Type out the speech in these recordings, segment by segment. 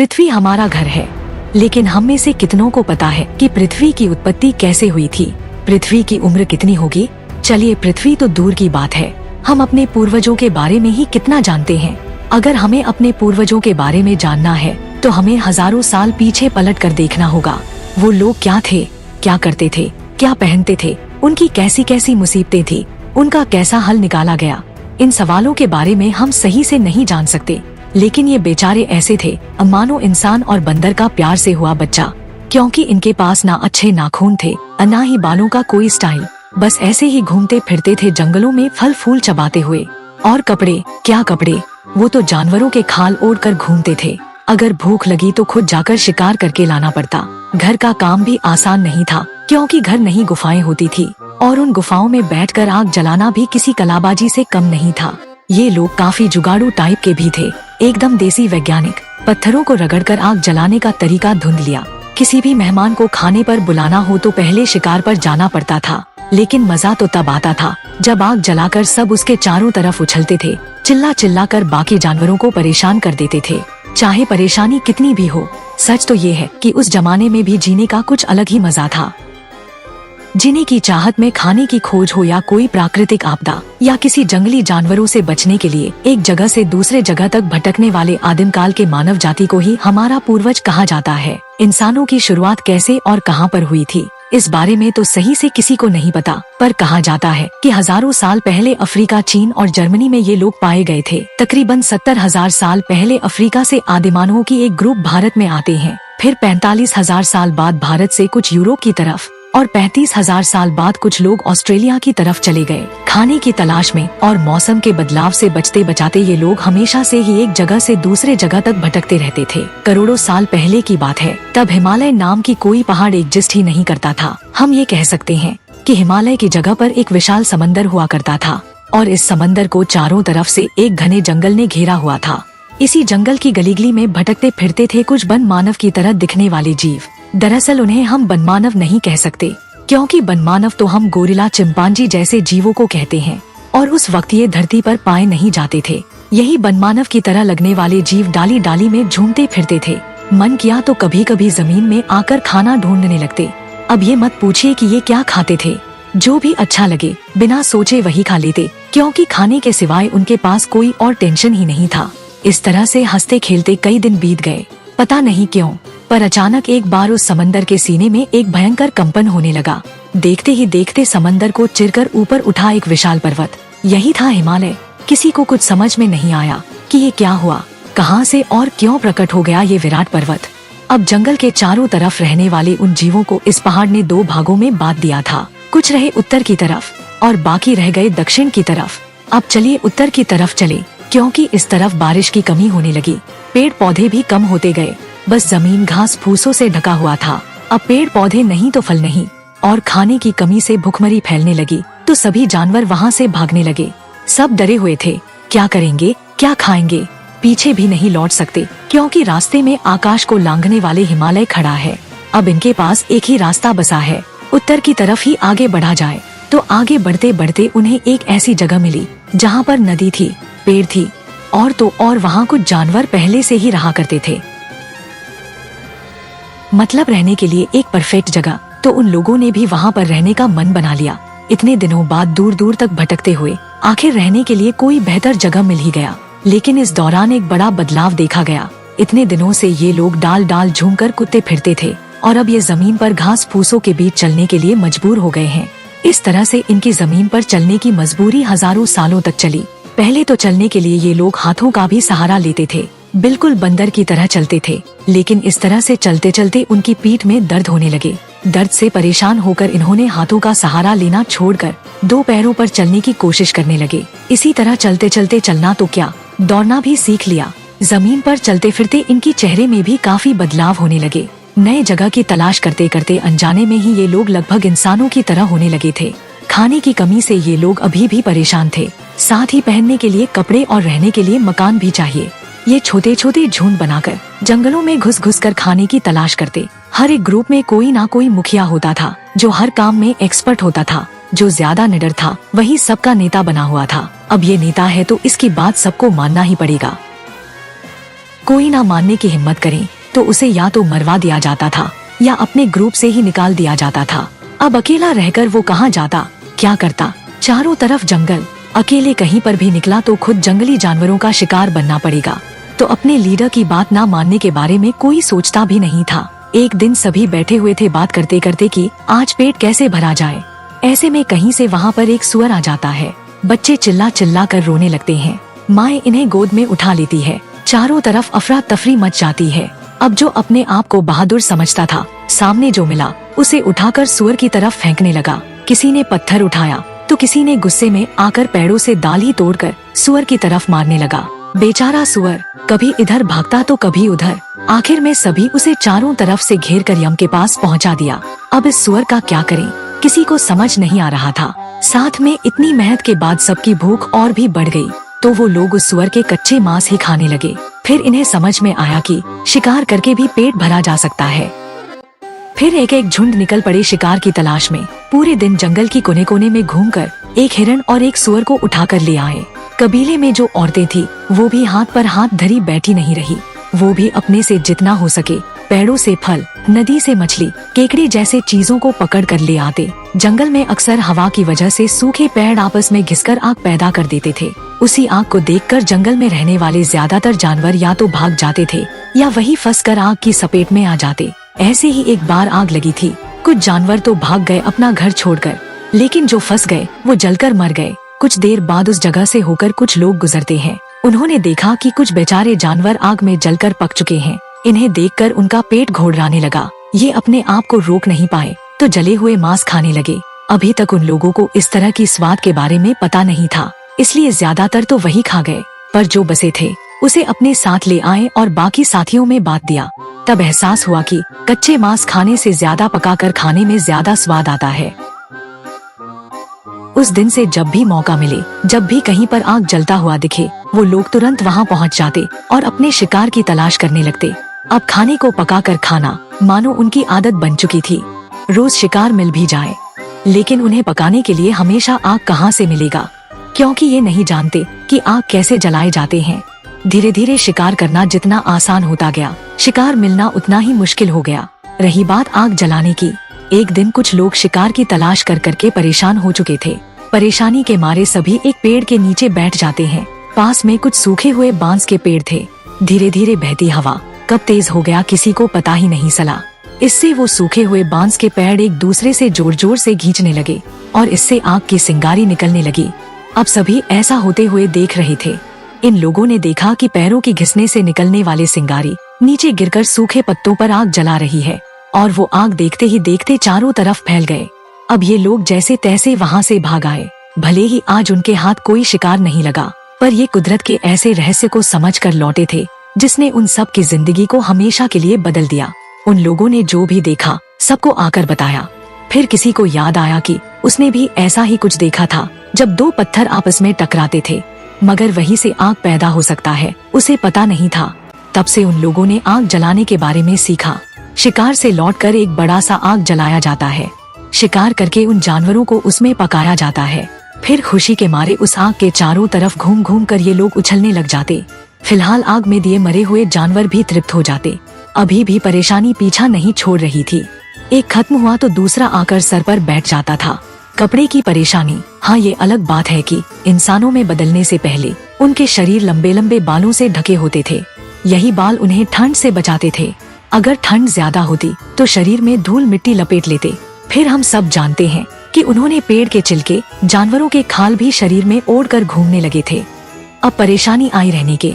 पृथ्वी हमारा घर है, लेकिन हम में से कितनों को पता है कि पृथ्वी की उत्पत्ति कैसे हुई थी? पृथ्वी की उम्र कितनी होगी? चलिए, पृथ्वी तो दूर की बात है, हम अपने पूर्वजों के बारे में ही कितना जानते हैं। अगर हमें अपने पूर्वजों के बारे में जानना है तो हमें हजारों साल पीछे पलट कर देखना होगा। वो लोग क्या थे, क्या करते थे, क्या पहनते थे, उनकी कैसी कैसी मुसीबतें थी, उनका कैसा हल निकाला गया। इन सवालों के बारे में हम सही से नहीं जान सकते, लेकिन ये बेचारे ऐसे थे मानो इंसान और बंदर का प्यार से हुआ बच्चा, क्योंकि इनके पास ना अच्छे नाखून थे, ना ही बालों का कोई स्टाइल। बस ऐसे ही घूमते फिरते थे जंगलों में फल फूल चबाते हुए। और कपड़े, क्या कपड़े, वो तो जानवरों के खाल ओढ़ कर घूमते थे। अगर भूख लगी तो खुद जाकर शिकार करके लाना पड़ता। घर का काम भी आसान नहीं था, क्योंकि घर नहीं गुफाएं होती थी, और उन गुफाओं में बैठकर आग जलाना भी किसी कलाबाजी से कम नहीं था। ये लोग काफी जुगाड़ू टाइप के भी थे, एकदम देसी वैज्ञानिक। पत्थरों को रगड़कर आग जलाने का तरीका ढूंढ लिया। किसी भी मेहमान को खाने पर बुलाना हो तो पहले शिकार पर जाना पड़ता था, लेकिन मजा तो तब आता था जब आग जलाकर सब उसके चारों तरफ उछलते थे, चिल्ला चिल्ला कर बाकी जानवरों को परेशान कर देते थे, चाहे परेशानी कितनी भी हो। सच तो ये है कि उस जमाने में भी जीने का कुछ अलग ही मजा था। जीने की चाहत में खाने की खोज हो या कोई प्राकृतिक आपदा या किसी जंगली जानवरों से बचने के लिए एक जगह से दूसरे जगह तक भटकने वाले आदिम काल के मानव जाति को ही हमारा पूर्वज कहा जाता है। इंसानों की शुरुआत कैसे और कहां पर हुई थी, इस बारे में तो सही से किसी को नहीं पता, पर कहा जाता है कि हजारों साल पहले अफ्रीका, चीन और जर्मनी में ये लोग पाए गए थे। तकरीबन 70,000 साल पहले अफ्रीका से आदिमानवों की एक ग्रुप भारत में आते हैं। फिर 45,000 साल बाद भारत से कुछ यूरोप की तरफ, और 35,000 साल बाद कुछ लोग ऑस्ट्रेलिया की तरफ चले गए खाने की तलाश में। और मौसम के बदलाव से बचते बचाते ये लोग हमेशा से ही एक जगह से दूसरे जगह तक भटकते रहते थे। करोड़ों साल पहले की बात है, तब हिमालय नाम की कोई पहाड़ एग्जिस्ट ही नहीं करता था। हम ये कह सकते हैं कि हिमालय की जगह पर एक विशाल समंदर हुआ करता था, और इस समंदर को चारों तरफ से एक घने जंगल ने घेरा हुआ था। इसी जंगल की गली में भटकते फिरते थे कुछ वन मानव की तरह दिखने वाले जीव। दरअसल उन्हें हम बनमानव नहीं कह सकते, क्योंकि बनमानव तो हम गोरिल्ला, चिंपांजी जैसे जीवों को कहते हैं, और उस वक्त ये धरती पर पाए नहीं जाते थे। यही बनमानव की तरह लगने वाले जीव डाली डाली में झूमते फिरते थे। मन किया तो कभी कभी जमीन में आकर खाना ढूंढने लगते। अब ये मत पूछिए कि ये क्या खाते थे, जो भी अच्छा लगे बिना सोचे वही खा लेते, क्योंकि खाने के सिवाय उनके पास कोई और टेंशन ही नहीं था। इस तरह से हंसते खेलते कई दिन बीत गए, पता नहीं क्यों, पर अचानक एक बार उस समंदर के सीने में एक भयंकर कंपन होने लगा। देखते ही देखते समंदर को चिरकर ऊपर उठा एक विशाल पर्वत। यही था हिमालय। किसी को कुछ समझ में नहीं आया कि ये क्या हुआ, कहां से और क्यों प्रकट हो गया ये विराट पर्वत। अब जंगल के चारों तरफ रहने वाले उन जीवों को इस पहाड़ ने दो भागों में बांट दिया था। कुछ रहे उत्तर की तरफ और बाकी रह गए दक्षिण की तरफ। अब चलिए उत्तर की तरफ चले, क्योंकि इस तरफ बारिश की कमी होने लगी। पेड़ पौधे भी कम होते गए, बस जमीन घास फूसों से ढका हुआ था। अब पेड़ पौधे नहीं तो फल नहीं, और खाने की कमी से भुखमरी फैलने लगी, तो सभी जानवर वहाँ से भागने लगे। सब डरे हुए थे, क्या करेंगे, क्या खाएंगे। पीछे भी नहीं लौट सकते, क्योंकि रास्ते में आकाश को लांघने वाले हिमालय खड़ा है। अब इनके पास एक ही रास्ता बसा है, उत्तर की तरफ ही आगे बढ़ा जाए। तो आगे बढ़ते बढ़ते उन्हें एक ऐसी जगह मिली जहाँ पर नदी थी, पेड़ थी, और तो और वहाँ कुछ जानवर पहले से ही रहा करते थे। मतलब रहने के लिए एक परफेक्ट जगह। तो उन लोगों ने भी वहाँ पर रहने का मन बना लिया। इतने दिनों बाद दूर दूर तक भटकते हुए आखिर रहने के लिए कोई बेहतर जगह मिल ही गया। लेकिन इस दौरान एक बड़ा बदलाव देखा गया। इतने दिनों से ये लोग डाल डाल झूमकर कुत्ते फिरते थे, और अब ये जमीन पर घास फूसों के बीच चलने के लिए मजबूर हो गए हैं। इस तरह से इनकी जमीन पर चलने की मजबूरी हजारों सालों तक चली। पहले तो चलने के लिए ये लोग हाथों का भी सहारा लेते थे, बिल्कुल बंदर की तरह चलते थे। लेकिन इस तरह से चलते चलते उनकी पीठ में दर्द होने लगे। दर्द से परेशान होकर इन्होंने हाथों का सहारा लेना छोड़कर दो पैरों पर चलने की कोशिश करने लगे। इसी तरह चलते चलते चलना तो क्या, दौड़ना भी सीख लिया। जमीन पर चलते फिरते इनकी चेहरे में भी काफी बदलाव होने लगे। नए जगह की तलाश करते करते अनजाने में ही ये लोग लगभग इंसानों की तरह होने लगे थे। खाने की कमी से ये लोग अभी भी परेशान थे, साथ ही पहनने के लिए कपड़े और रहने के लिए मकान भी चाहिए। ये छोटे छोटे झुंड बनाकर जंगलों में घुस घुस कर खाने की तलाश करते। हर एक ग्रुप में कोई ना कोई मुखिया होता था, जो हर काम में एक्सपर्ट होता था। जो ज्यादा निडर था वही सबका नेता बना हुआ था। अब ये नेता है तो इसकी बात सबको मानना ही पड़ेगा। कोई ना मानने की हिम्मत करे तो उसे या तो मरवा दिया जाता था या अपने ग्रुप से ही निकाल दिया जाता था। अब अकेला रहकर वो कहाँ जाता, क्या करता? चारों तरफ जंगल, अकेले कहीं पर भी निकला तो खुद जंगली जानवरों का शिकार बनना पड़ेगा। तो अपने लीडर की बात ना मानने के बारे में कोई सोचता भी नहीं था। एक दिन सभी बैठे हुए थे बात करते करते कि आज पेट कैसे भरा जाए। ऐसे में कहीं से वहाँ पर एक सुअर आ जाता है। बच्चे चिल्ला चिल्ला कर रोने लगते हैं। माँ इन्हें गोद में उठा लेती है। चारों तरफ अफरा तफरी मच जाती है। अब जो अपने आप को बहादुर समझता था, सामने जो मिला उसे उठाकर सुअर की तरफ फेंकने लगा। किसी ने पत्थर उठाया तो किसी ने गुस्से में आकर पेड़ों से डाल ही तोड़कर सुअर की तरफ मारने लगा। बेचारा सुअर कभी इधर भागता तो कभी उधर। आखिर में सभी उसे चारों तरफ से घेर कर यम के पास पहुंचा दिया। अब इस सुअर का क्या करें, किसी को समझ नहीं आ रहा था। साथ में इतनी मेहनत के बाद सबकी भूख और भी बढ़ गई तो वो लोग उस सुअर के कच्चे मांस ही खाने लगे। फिर इन्हें समझ में आया कि शिकार करके भी पेट भरा जा सकता है। फिर एक एक झुंड निकल पड़े शिकार की तलाश में। पूरे दिन जंगल की कोने कोने में घूमकर एक हिरण और एक सुअर को उठाकर ले आए। कबीले में जो औरतें थी वो भी हाथ पर हाथ धरी बैठी नहीं रही। वो भी अपने से जितना हो सके पेड़ों से फल, नदी से मछली, केकड़े जैसे चीजों को पकड़ कर ले आते। जंगल में अक्सर हवा की वजह से सूखे पेड़ आपस में घिसकर आग पैदा कर देते थे। उसी आग को देखकर जंगल में रहने वाले ज्यादातर जानवर या तो भाग जाते थे या वही फंसकर आग की सपेट में आ जाते। ऐसे ही एक बार आग लगी थी। कुछ जानवर तो भाग गए अपना घर छोड़कर, लेकिन जो फंस गए वो जलकर मर गए। कुछ देर बाद उस जगह से होकर कुछ लोग गुजरते हैं। उन्होंने देखा कि कुछ बेचारे जानवर आग में जलकर पक चुके हैं। इन्हें देखकर उनका पेट घोड़ाने लगा। ये अपने आप को रोक नहीं पाए तो जले हुए मांस खाने लगे। अभी तक उन लोगों को इस तरह की स्वाद के बारे में पता नहीं था, इसलिए ज्यादातर तो वही खा गए। पर जो बचे थे उसे अपने साथ ले आए और बाकी साथियों में बांट दिया। तब एहसास हुआ कि कच्चे मांस खाने से ज्यादा पकाकर खाने में ज्यादा स्वाद आता है। उस दिन से जब भी मौका मिले, जब भी कहीं पर आग जलता हुआ दिखे, वो लोग तुरंत वहाँ पहुँच जाते और अपने शिकार की तलाश करने लगते। अब खाने को पकाकर खाना मानो उनकी आदत बन चुकी थी। रोज शिकार मिल भी जाए, लेकिन उन्हें पकाने के लिए हमेशा आग कहाँ से मिलेगा, क्योंकि ये नहीं जानते कि आग कैसे जलाए जाते हैं। धीरे धीरे शिकार करना जितना आसान होता गया, शिकार मिलना उतना ही मुश्किल हो गया। रही बात आग जलाने की, एक दिन कुछ लोग शिकार की तलाश कर करके परेशान हो चुके थे। परेशानी के मारे सभी एक पेड़ के नीचे बैठ जाते हैं। पास में कुछ सूखे हुए बांस के पेड़ थे। धीरे धीरे बहती हवा कब तेज हो गया किसी को पता ही नहीं चला। इससे वो सूखे हुए बांस के पेड़ एक दूसरे से जोर जोर से खींचने लगे और इससे आग की चिंगारी निकलने लगी। अब सभी ऐसा होते हुए देख रहे थे। इन लोगों ने देखा कि पैरों की घिसने से निकलने वाले चिंगारी नीचे गिरकर सूखे पत्तों पर आग जला रही है और वो आग देखते ही देखते चारों तरफ फैल गए। अब ये लोग जैसे तैसे वहाँ से भाग आए। भले ही आज उनके हाथ कोई शिकार नहीं लगा, पर ये कुदरत के ऐसे रहस्य को समझकर लौटे थे जिसने उन सब की जिंदगी को हमेशा के लिए बदल दिया। उन लोगों ने जो भी देखा सबको आकर बताया। फिर किसी को याद आया कि उसने भी ऐसा ही कुछ देखा था जब दो पत्थर आपस में टकराते थे, मगर वहीं से आग पैदा हो सकता है उसे पता नहीं था। तब से उन लोगों ने आग जलाने के बारे में सीखा। शिकार से लौटकर एक बड़ा सा आग जलाया जाता है। शिकार करके उन जानवरों को उसमें पकाया जाता है। फिर खुशी के मारे उस आग के चारों तरफ घूम घूम कर ये लोग उछलने लग जाते। फिलहाल आग में दिए मरे हुए जानवर भी तृप्त हो जाते। अभी भी परेशानी पीछा नहीं छोड़ रही थी। एक खत्म हुआ तो दूसरा आकर सर पर बैठ जाता था। कपड़े की परेशानी, हाँ ये अलग बात है कि इंसानों में बदलने से पहले उनके शरीर लंबे लंबे बालों से ढके होते थे। यही बाल उन्हें ठंड से बचाते थे। अगर ठंड ज्यादा होती तो शरीर में धूल मिट्टी लपेट लेते। फिर हम सब जानते हैं कि उन्होंने पेड़ के छिलके, जानवरों के खाल भी शरीर में ओढ़कर घूमने लगे थे। अब परेशानी आई रहने के,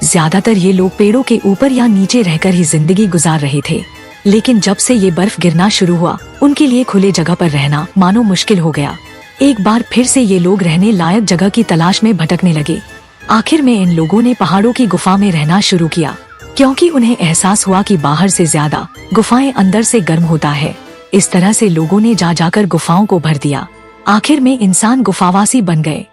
ज्यादातर ये लोग पेड़ों के ऊपर या नीचे रहकर ही जिंदगी गुजार रहे थे। लेकिन जब से ये बर्फ गिरना शुरू हुआ, उनके लिए खुले जगह पर रहना मानो मुश्किल हो गया। एक बार फिर से ये लोग रहने लायक जगह की तलाश में भटकने लगे। आखिर में इन लोगों ने पहाड़ों की गुफा में रहना शुरू किया, क्योंकि उन्हें एहसास हुआ कि बाहर से ज्यादा गुफाएं अंदर से गर्म होता है। इस तरह से लोगों ने जा जाकर गुफाओं को भर दिया। आखिर में इंसान गुफावासी बन गए।